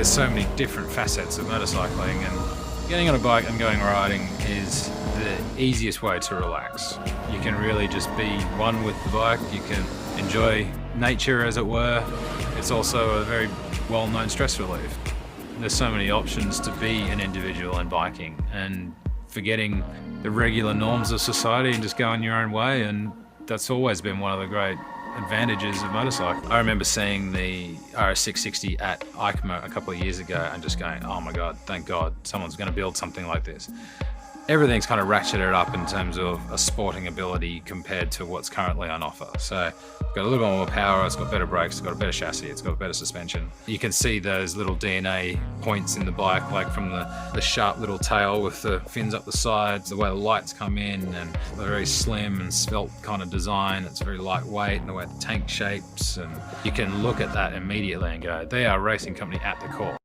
there's so many different facets of motorcycling, and getting on a bike and going riding is the easiest way to relax. You can really just be one with the bike, you can enjoy nature as it were. It's also a very well-known stress relief. There's so many options to be an individual in biking and forgetting the regular norms of society and just going your own way, and that's always been one of the great advantages of motorcycling. I remember seeing the RS660 at EICMA a couple of years ago and just going, oh my God, thank God someone's going to build something like this. Everything's kind of ratcheted up in terms of a sporting ability compared to what's currently on offer. So it's got a little bit more power, it's got better brakes, it's got a better chassis, it's got better suspension. You can see those little DNA points in the bike, like from the sharp little tail with the fins up the sides, the way the lights come in, and the very slim and svelte kind of design. It's very lightweight, and the way the tank shapes, and you can look at that immediately and go, they are a racing company at the core.